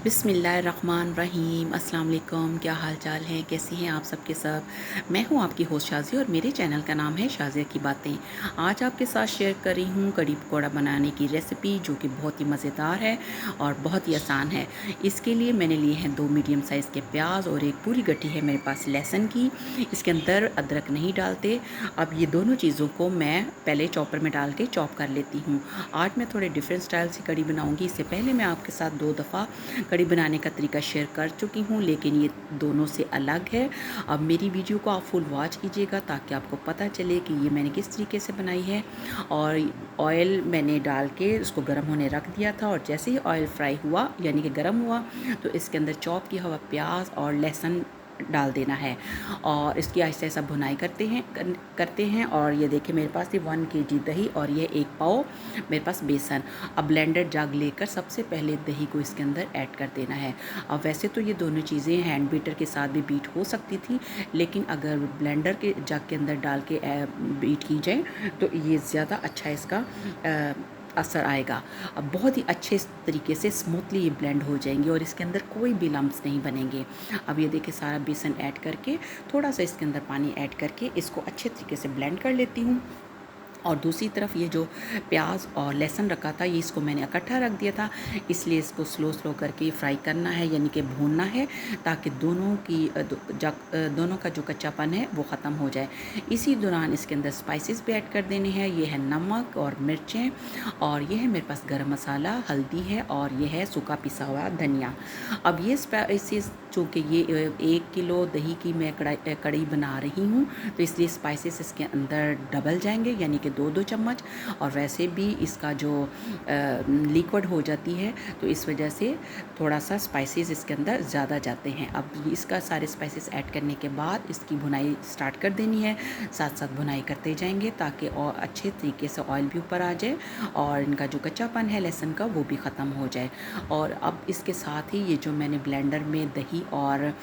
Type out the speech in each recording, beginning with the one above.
बिस्मिल्लाहिर्रहमानिर्रहीम। अस्सलाम वालेकुम। क्या हाल चाल हैं, कैसी हैं आप सबके सब। मैं हूं आपकी होस्ट शाज़िया और मेरे चैनल का नाम है शाज़िया की बातें। आज आपके साथ शेयर कर रही हूं कड़ी पकौड़ा बनाने की रेसिपी, जो कि बहुत ही मज़ेदार है और बहुत ही आसान है। इसके लिए मैंने लिए हैं 2 मीडियम साइज़ के प्याज और एक पूरी गट्ठी है मेरे पास लहसुन की। इसके अंदर अदरक नहीं डालते। अब ये दोनों चीज़ों को मैं पहले चॉपर में डाल के चॉप कर लेती हूँ। आज मैं थोड़े डिफरेंट स्टाइल से कड़ी बनाऊँगी। इससे पहले मैं आपके साथ 2 दफ़ा कड़ी बनाने का तरीका शेयर कर चुकी हूँ, लेकिन ये दोनों से अलग है। अब मेरी वीडियो को आप फुल वॉच कीजिएगा ताकि आपको पता चले कि ये मैंने किस तरीके से बनाई है। और ऑयल मैंने डाल के उसको गर्म होने रख दिया था, और जैसे ही ऑयल फ्राई हुआ यानी कि गर्म हुआ तो इसके अंदर चॉप किया हुआ प्याज और लहसुन डाल देना है और इसकी आहिस्ता आहिस्ता भुनाई करते हैं। और ये देखिए मेरे पास ये 1 kg दही और ये 1 पाव मेरे पास बेसन। अब ब्लेंडर जग लेकर सबसे पहले दही को इसके अंदर ऐड कर देना है। अब वैसे तो ये दोनों चीज़ें हैंड बीटर के साथ भी बीट हो सकती थी, लेकिन अगर ब्लेंडर के जग के अंदर डाल के बीट की जाए तो ये ज़्यादा अच्छा इसका असर आएगा। अब बहुत ही अच्छे तरीके से स्मूथली ये ब्लेंड हो जाएंगे और इसके अंदर कोई भी लम्स नहीं बनेंगे। अब ये देखिए सारा बेसन ऐड करके थोड़ा सा इसके अंदर पानी ऐड करके इसको अच्छे तरीके से ब्लेंड कर लेती हूँ। और दूसरी तरफ ये जो प्याज और लहसुन रखा था, ये इसको मैंने इकट्ठा रख दिया था, इसलिए इसको स्लो करके फ्राई करना है यानी कि भूनना है, ताकि दोनों का जो कच्चापन है वो ख़त्म हो जाए। इसी दौरान इसके अंदर स्पाइसेस भी ऐड कर देने हैं। ये है नमक और मिर्चें, और ये है मेरे पास गरम मसाला, हल्दी है, और ये है सूखा पिसा हुआ धनिया। अब ये स्पाइसेस, चूँकि ये 1 किलो दही की मैं कड़ी बना रही हूँ, तो इसलिए स्पाइसेस इसके अंदर डबल जाएंगे यानी कि 2-2 चम्मच। और वैसे भी इसका जो लिक्विड हो जाती है तो इस वजह से थोड़ा सा स्पाइसेस इसके अंदर ज़्यादा जाते हैं। अब इसका सारे स्पाइसेस ऐड करने के बाद इसकी भुनाई स्टार्ट कर देनी है। साथ साथ भुनाई करते जाएंगे ताकि और अच्छे तरीके से ऑयल भी ऊपर आ जाए और इनका जो कच्चापन है लहसुन का वो भी ख़त्म हो जाए। और अब इसके साथ ही ये जो मैंने ब्लेंडर में दही और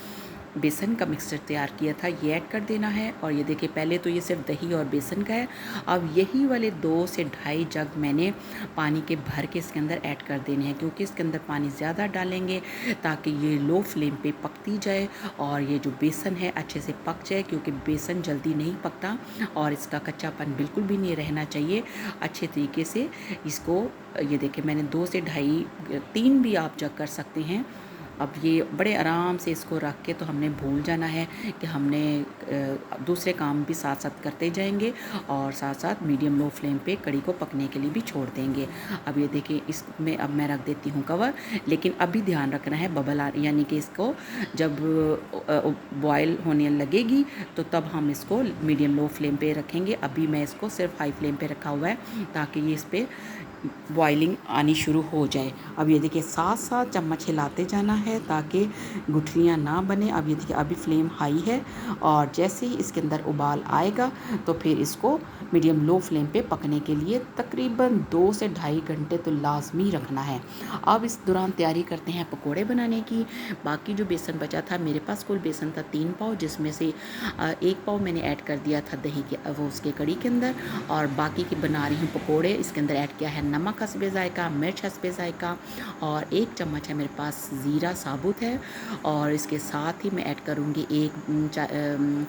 बेसन का मिक्सचर तैयार किया था ये ऐड कर देना है। और ये देखिए पहले तो ये सिर्फ दही और बेसन का है। अब यही वाले 2 से ढाई जग मैंने पानी के भर के इसके अंदर ऐड कर देने हैं, क्योंकि इसके अंदर पानी ज़्यादा डालेंगे ताकि ये लो फ्लेम पे पकती जाए और ये जो बेसन है अच्छे से पक जाए, क्योंकि बेसन जल्दी नहीं पकता और इसका कच्चापन बिल्कुल भी नहीं रहना चाहिए। अच्छे तरीके से इसको, ये देखिए मैंने 2 से ढाई 3 भी आप जग कर सकते हैं। अब ये बड़े आराम से इसको रख के तो हमने भूल जाना है कि हमने दूसरे काम भी साथ साथ करते जाएंगे और साथ साथ मीडियम लो फ्लेम पे कड़ी को पकने के लिए भी छोड़ देंगे। अब ये देखिए इसमें अब मैं रख देती हूँ कवर, लेकिन अभी ध्यान रखना है यानी कि इसको जब बॉयल होने लगेगी तो तब हम इसको मीडियम लो फ्लेम पे रखेंगे। अभी मैं इसको सिर्फ हाई फ्लेम पे रखा हुआ है ताकि ये इस पर बॉइलिंग आनी शुरू हो जाए। अब ये देखिए साथ साथ चम्मच हिलाते जाना है ताकि गुठलियाँ ना बने। अब ये देखिए अभी फ्लेम हाई है और जैसे ही इसके अंदर उबाल आएगा तो फिर इसको मीडियम लो फ्लेम पे पकने के लिए तकरीबन 2 से ढाई घंटे तो लाजमी रखना है। अब इस दौरान तैयारी करते हैं पकोड़े बनाने की। बाकी जो बेसन बचा था, मेरे पास कुल बेसन था 3 पाव, जिसमें से 1 पाव मैंने ऐड कर दिया था दही के वो उसके कड़ी के अंदर, और बाकी की बना रही हूँ पकोड़े। इसके अंदर ऐड किया है नमक हस्बे ज़ायका, मिर्च हस्बे ज़ायका, और 1 चम्मच है मेरे पास ज़ीरा साबुत है। और इसके साथ ही मैं ऐड करूँगी 1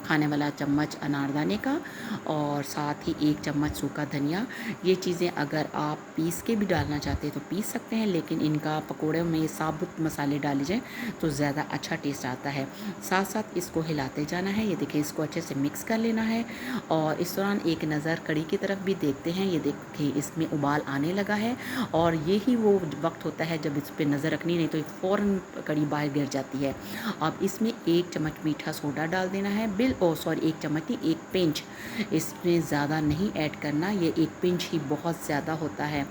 खाने वाला चम्मच अनारदाने का, और साथ ही 1 चम्मच सूखा धनिया। ये चीज़ें अगर आप पीस के भी डालना चाहते हैं तो पीस सकते हैं, लेकिन इनका पकोड़े में साबुत मसाले डाले जाएँ तो ज़्यादा अच्छा टेस्ट आता है। साथ साथ इसको हिलाते जाना है। ये देखिए इसको अच्छे से मिक्स कर लेना है और इस दौरान एक नज़र कड़ी की तरफ भी देखते हैं। ये देखिए इसमें उबाल आने लगा है और यही वो वक्त होता है जब इस पर नज़र रखनी, नहीं तो फ़ौरन कड़ी बाहर गिर जाती है। अब इसमें 1 चम्मच मीठा सोडा डाल देना है। 1 चम्मच नहीं, 1 पिंच, इसमें ज़्यादा नहीं ऐड करना, ये 1 पिंच ही बहुत ज़्यादा होता है।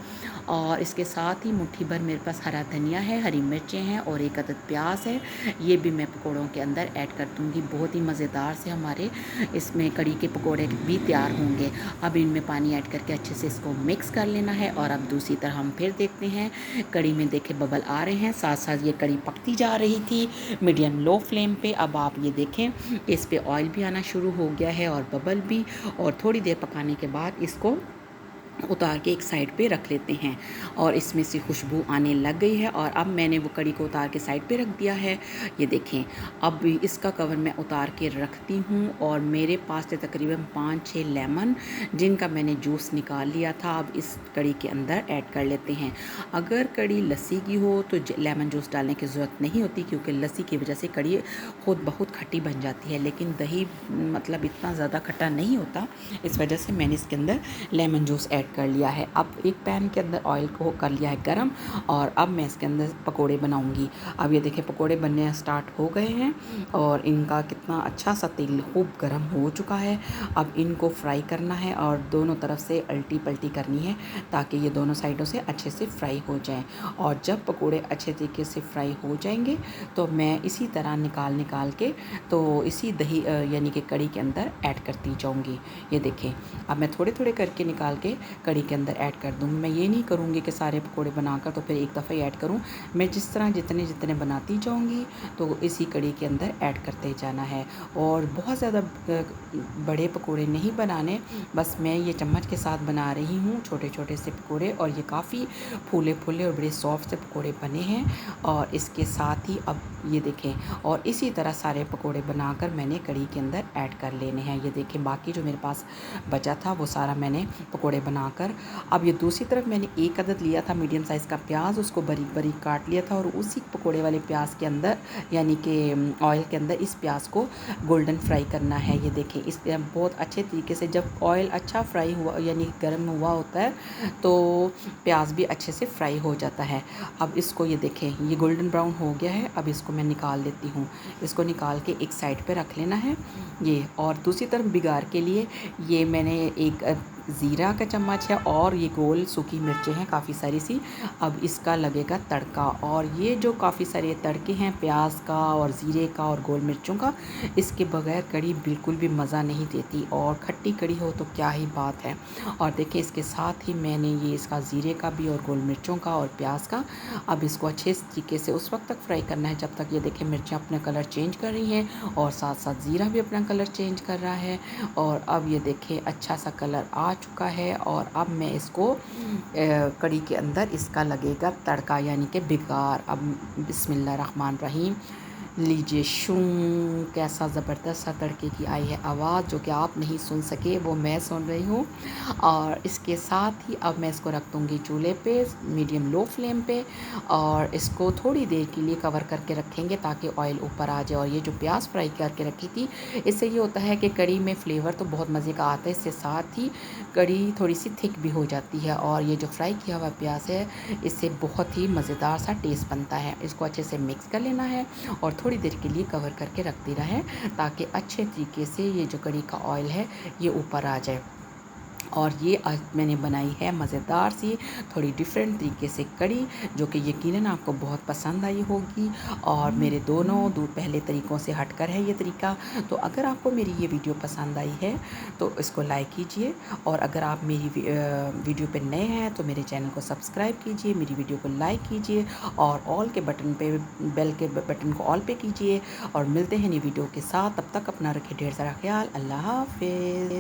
और इसके साथ ही मुट्ठी भर मेरे पास हरा धनिया है, हरी मिर्चें हैं और 1 अदद प्याज है। ये भी मैं पकौड़ों के अंदर ऐड कर दूँगी। बहुत ही मज़ेदार से हमारे इसमें कड़ी के पकौड़े भी तैयार होंगे। अब इनमें पानी ऐड करके अच्छे से इसको मिक्स कर लेना है। और अब दूसरी तरफ हम फिर देखते हैं, कड़ी में देखे बबल आ रहे हैं, साथ साथ ये कड़ी पकती जा रही थी मीडियम लो फ्लेम पे। अब आप ये देखें इस पे ऑयल भी आना शुरू हो गया है और बबल भी, और थोड़ी देर पकाने के बाद इसको उतार के एक साइड पे रख लेते हैं और इसमें से खुशबू आने लग गई है और अब मैंने वो कड़ी को उतार के साइड पे रख दिया है। ये देखें, अब इसका कवर मैं उतार के रखती हूँ और मेरे पास थे तकरीबन 5-6 लेमन जिनका मैंने जूस निकाल लिया था। अब इस कड़ी के अंदर ऐड कर लेते हैं। अगर कड़ी लस्सी की हो तो लेमन जूस डालने की ज़रूरत नहीं होती, क्योंकि लस्सी की वजह से कड़ी खुद बहुत खट्टी बन जाती है, लेकिन दही मतलब इतना ज़्यादा खट्टा नहीं होता, इस वजह से मैंने इसके अंदर लेमन जूस ऐड कर लिया है। अब एक पैन के अंदर ऑयल को कर लिया है गरम और अब मैं इसके अंदर पकोड़े बनाऊंगी। अब ये देखें पकोड़े बनने स्टार्ट हो गए हैं और इनका कितना अच्छा सा तेल खूब गरम हो चुका है। अब इनको फ्राई करना है और दोनों तरफ से अल्टी पल्टी करनी है ताकि ये दोनों साइडों से अच्छे से फ्राई हो जाएं। और जब पकोड़े अच्छे तरीके से फ्राई हो जाएंगे तो मैं इसी तरह निकाल के तो इसी दही यानी कि कड़ी के अंदर ऐड करती जाऊँगी। ये देखें, अब मैं थोड़े थोड़े करके निकाल के कड़ी के अंदर ऐड कर दूँगी। मैं ये नहीं करूँगी कि सारे पकोड़े बनाकर तो फिर एक दफ़ा ही ऐड करूँ। मैं जिस तरह जितने जितने बनाती जाऊँगी तो इसी कड़ी के अंदर ऐड करते जाना है। और बहुत ज़्यादा बड़े पकोड़े नहीं बनाने, बस मैं ये चम्मच के साथ बना रही हूँ छोटे छोटे से पकोड़े और ये काफ़ी फूले फूले और बड़े सॉफ्ट से पकोड़े बने हैं। और इसके साथ ही अब ये देखें, और इसी तरह सारे पकोड़े बनाकर मैंने कड़ी के अंदर ऐड कर लेने हैं। ये देखें, बाकी जो मेरे पास बचा था वो सारा मैंने पकोड़े बनाकर, अब ये दूसरी तरफ मैंने एक अदद लिया था मीडियम साइज़ का प्याज, उसको बारीक बारीक काट लिया था और उसी पकोड़े वाले प्याज के अंदर यानी कि ऑयल के अंदर इस प्याज को गोल्डन फ्राई करना है। ये देखें, इस बहुत अच्छे तरीके से जब ऑयल अच्छा फ्राई हुआ यानी गर्म हुआ होता है तो प्याज भी अच्छे से फ्राई हो जाता है। अब इसको ये देखें, ये गोल्डन ब्राउन हो गया है। अब इसको मैं निकाल लेती हूँ। इसको निकाल के एक साइड पे रख लेना है ये। और दूसरी तरफ बिगाड़ के लिए ये मैंने एक ज़ीरा का चम्मच है और ये गोल सूखी मिर्चें हैं काफ़ी सारी सी। अब इसका लगेगा तड़का, और ये जो काफ़ी सारे तड़के हैं प्याज का और ज़ीरे का और गोल मिर्चों का, इसके बगैर कड़ी बिल्कुल भी मज़ा नहीं देती, और खट्टी कड़ी हो तो क्या ही बात है। और देखिए इसके साथ ही मैंने ये इसका ज़ीरे का भी और गोल मिर्चों का और प्याज का, अब इसको अच्छे तरीके से उस वक्त तक फ्राई करना है जब तक ये देखें मिर्चें अपना कलर चेंज कर रही हैं और साथ साथ ज़ीरा भी अपना कलर चेंज कर रहा है। और अब ये देखें अच्छा सा कलर आ चुका है और अब मैं इसको कड़ी के अंदर इसका लगेगा तड़का यानी कि बिगार। अब बिस्मिल्लाह रहमान रहीम, लीजिए शूं, कैसा ज़बरदस्त सा तड़के की आई है आवाज़, जो कि आप नहीं सुन सके वो मैं सुन रही हूँ। और इसके साथ ही अब मैं इसको रख दूँगी चूल्हे पे मीडियम लो फ्लेम पे और इसको थोड़ी देर के लिए कवर करके रखेंगे ताकि ऑयल ऊपर आ जाए। और ये जो प्याज फ्राई करके रखी थी, इससे ये होता है कि कड़ी में फ्लेवर तो बहुत मज़े का आता है, इससे साथ ही कड़ी थोड़ी सी थिक भी हो जाती है। और ये जो फ्राई किया हुआ प्याज है इससे बहुत ही मज़ेदार सा टेस्ट बनता है। इसको अच्छे से मिक्स कर लेना है और थोड़ी देर के लिए कवर करके रख देना है ताकि अच्छे तरीके से ये जो कड़ी का ऑयल है ये ऊपर आ जाए। और ये आज मैंने बनाई है मज़ेदार सी थोड़ी डिफरेंट तरीके से कड़ी, जो कि यकीनन आपको बहुत पसंद आई होगी। और मेरे दोनों पहले तरीक़ों से हटकर है ये तरीका। तो अगर आपको मेरी ये वीडियो पसंद आई है तो इसको लाइक कीजिए, और अगर आप मेरी वीडियो पे नए हैं तो मेरे चैनल को सब्सक्राइब कीजिए, मेरी वीडियो को लाइक कीजिए और ऑल के बटन पे बेल के बटन को ऑल पे कीजिए। और मिलते हैं नई वीडियो के साथ, तब तक अपना रखिए ढेर सारा ख्याल। अल्लाह हाफ़िज़।